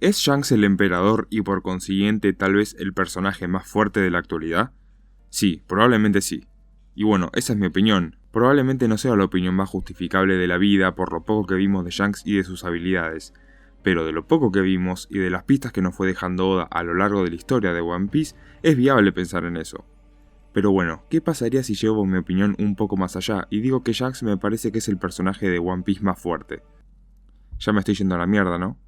¿Es Shanks el emperador y por consiguiente tal vez el personaje más fuerte de la actualidad? Sí, probablemente sí. Y bueno, esa es mi opinión. Probablemente no sea la opinión más justificable de la vida por lo poco que vimos de Shanks y de sus habilidades, pero de lo poco que vimos y de las pistas que nos fue dejando Oda a lo largo de la historia de One Piece, es viable pensar en eso. Pero bueno, ¿qué pasaría si llevo mi opinión un poco más allá y digo que Shanks me parece que es el personaje de One Piece más fuerte? Ya me estoy yendo a la mierda, ¿no?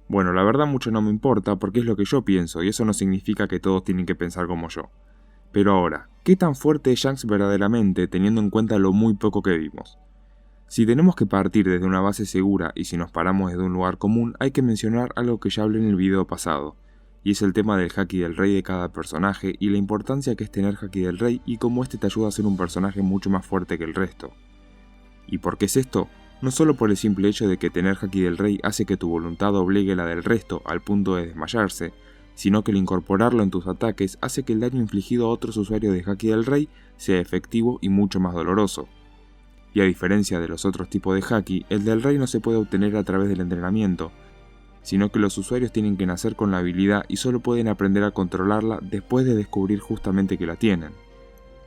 Bueno, la verdad mucho no me importa porque es lo que yo pienso y eso no significa que todos tienen que pensar como yo. Pero ahora, ¿qué tan fuerte es Shanks verdaderamente teniendo en cuenta lo muy poco que vimos? Si tenemos que partir desde una base segura y si nos paramos desde un lugar común, hay que mencionar algo que ya hablé en el video pasado, y es el tema del Haki del Rey de cada personaje y la importancia que es tener Haki del Rey y cómo este te ayuda a ser un personaje mucho más fuerte que el resto. ¿Y por qué es esto? No solo por el simple hecho de que tener Haki del Rey hace que tu voluntad doblegue la del resto al punto de desmayarse, sino que el incorporarlo en tus ataques hace que el daño infligido a otros usuarios de Haki del Rey sea efectivo y mucho más doloroso. Y a diferencia de los otros tipos de Haki, el del Rey no se puede obtener a través del entrenamiento, sino que los usuarios tienen que nacer con la habilidad y solo pueden aprender a controlarla después de descubrir justamente que la tienen.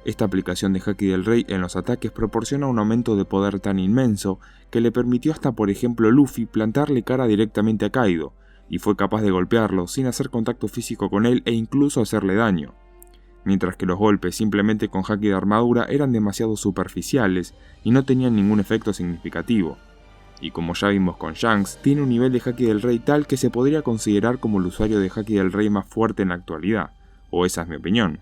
Esta aplicación de Haki del Rey en los ataques proporciona un aumento de poder tan inmenso que le permitió hasta por ejemplo Luffy plantarle cara directamente a Kaido, y fue capaz de golpearlo sin hacer contacto físico con él e incluso hacerle daño. Mientras que los golpes simplemente con Haki de armadura eran demasiado superficiales y no tenían ningún efecto significativo. Y como ya vimos con Shanks, tiene un nivel de Haki del Rey tal que se podría considerar como el usuario de Haki del Rey más fuerte en la actualidad, o esa es mi opinión.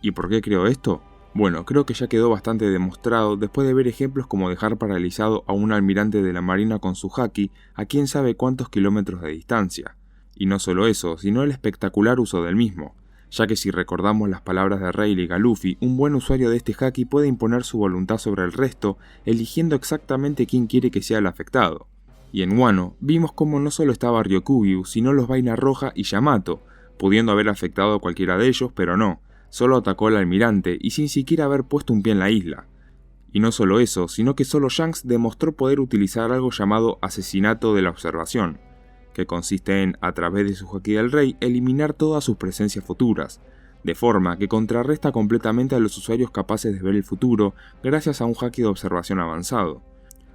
¿Y por qué creo esto? Bueno, creo que ya quedó bastante demostrado después de ver ejemplos como dejar paralizado a un almirante de la marina con su Haki a quién sabe cuántos kilómetros de distancia. Y no solo eso, sino el espectacular uso del mismo, ya que si recordamos las palabras de Rayleigh a Luffy, un buen usuario de este Haki puede imponer su voluntad sobre el resto, eligiendo exactamente quién quiere que sea el afectado. Y en Wano, vimos cómo no solo estaba Ryokugyu, sino los Vaina Roja y Yamato, pudiendo haber afectado a cualquiera de ellos, pero no. Solo atacó al almirante y sin siquiera haber puesto un pie en la isla. Y no solo eso, sino que solo Shanks demostró poder utilizar algo llamado asesinato de la observación, que consiste en, a través de su Haki del Rey, eliminar todas sus presencias futuras, de forma que contrarresta completamente a los usuarios capaces de ver el futuro gracias a un Haki de observación avanzado.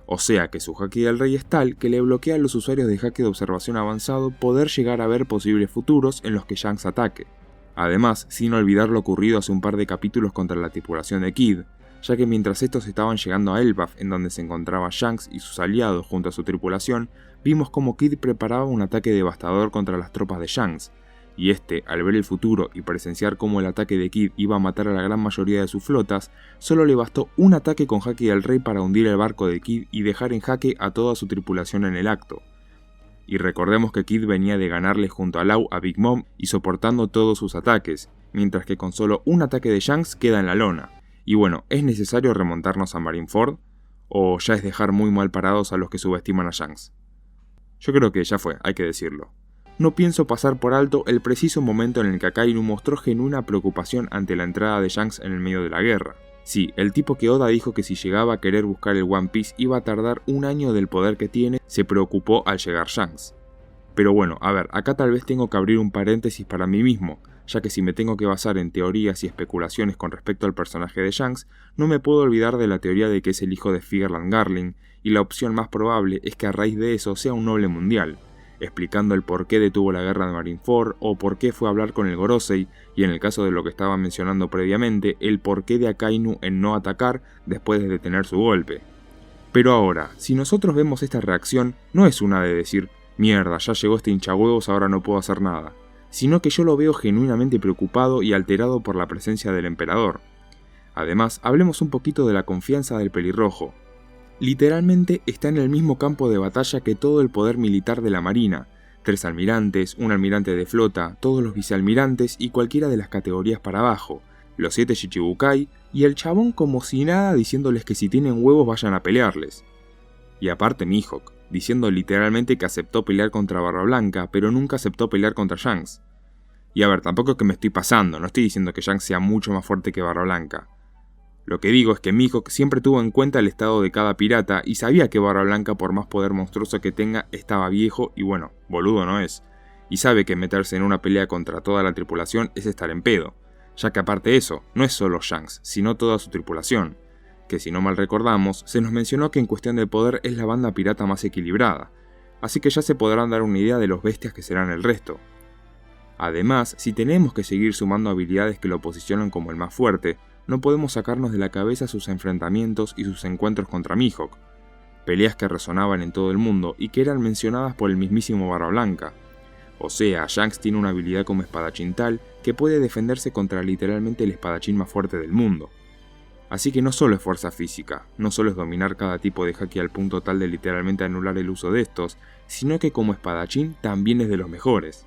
O sea que su Haki del Rey es tal que le bloquea a los usuarios de Haki de observación avanzado poder llegar a ver posibles futuros en los que Shanks ataque. Además, sin olvidar lo ocurrido hace un par de capítulos contra la tripulación de Kid, ya que mientras estos estaban llegando a Elbaf, en donde se encontraba Shanks y sus aliados junto a su tripulación, vimos como Kid preparaba un ataque devastador contra las tropas de Shanks, y este, al ver el futuro y presenciar cómo el ataque de Kid iba a matar a la gran mayoría de sus flotas, solo le bastó un ataque con Haki del Rey para hundir el barco de Kid y dejar en jaque a toda su tripulación en el acto. Y recordemos que Kid venía de ganarle junto a Law a Big Mom y soportando todos sus ataques, mientras que con solo un ataque de Shanks queda en la lona. Y bueno, ¿es necesario remontarnos a Marineford? ¿O ya es dejar muy mal parados a los que subestiman a Shanks? Yo creo que ya fue, hay que decirlo. No pienso pasar por alto el preciso momento en el que Akainu mostró genuina preocupación ante la entrada de Shanks en el medio de la guerra. Sí, el tipo que Oda dijo que si llegaba a querer buscar el One Piece iba a tardar un año del poder que tiene, se preocupó al llegar Shanks. Pero bueno, a ver, acá tal vez tengo que abrir un paréntesis para mí mismo, ya que si me tengo que basar en teorías y especulaciones con respecto al personaje de Shanks, no me puedo olvidar de la teoría de que es el hijo de Figerland Garling, y la opción más probable es que a raíz de eso sea un noble mundial, explicando el por qué detuvo la guerra de Marineford o por qué fue a hablar con el Gorosei, y en el caso de lo que estaba mencionando previamente, el porqué de Akainu en no atacar después de detener su golpe. Pero ahora, si nosotros vemos esta reacción, no es una de decir, mierda, ya llegó este hinchahuevos, ahora no puedo hacer nada, sino que yo lo veo genuinamente preocupado y alterado por la presencia del emperador. Además, hablemos un poquito de la confianza del pelirrojo. Literalmente está en el mismo campo de batalla que todo el poder militar de la marina, 3 almirantes, un almirante de flota, todos los vicealmirantes y cualquiera de las categorías para abajo, los 7 Shichibukai y el chabón como si nada diciéndoles que si tienen huevos vayan a pelearles. Y aparte Mihawk, diciendo literalmente que aceptó pelear contra Barba Blanca, pero nunca aceptó pelear contra Shanks. Y a ver, tampoco es que me estoy pasando, no estoy diciendo que Shanks sea mucho más fuerte que Barba Blanca. Lo que digo es que Mihawk siempre tuvo en cuenta el estado de cada pirata y sabía que Barba Blanca, por más poder monstruoso que tenga, estaba viejo y bueno, boludo no es. y sabe que meterse en una pelea contra toda la tripulación es estar en pedo, ya que aparte de eso, no es solo Shanks, sino toda su tripulación, que si no mal recordamos, se nos mencionó que en cuestión de poder es la banda pirata más equilibrada, así que ya se podrán dar una idea de los bestias que serán el resto. Además, si tenemos que seguir sumando habilidades que lo posicionan como el más fuerte, no podemos sacarnos de la cabeza sus enfrentamientos y sus encuentros contra Mihawk, peleas que resonaban en todo el mundo y que eran mencionadas por el mismísimo Barba Blanca. O sea, Shanks tiene una habilidad como espadachín tal que puede defenderse contra literalmente el espadachín más fuerte del mundo. Así que no solo es fuerza física, no solo es dominar cada tipo de haki al punto tal de literalmente anular el uso de estos, sino que como espadachín también es de los mejores.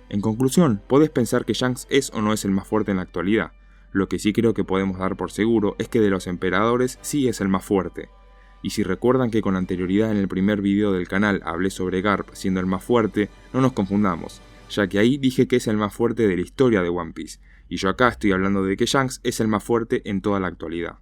En conclusión, podés pensar que Shanks es o no es el más fuerte en la actualidad. Lo que sí creo que podemos dar por seguro es que de los emperadores sí es el más fuerte. Y si recuerdan que con anterioridad en el primer video del canal hablé sobre Garp siendo el más fuerte, no nos confundamos, ya que ahí dije que es el más fuerte de la historia de One Piece, y yo acá estoy hablando de que Shanks es el más fuerte en toda la actualidad.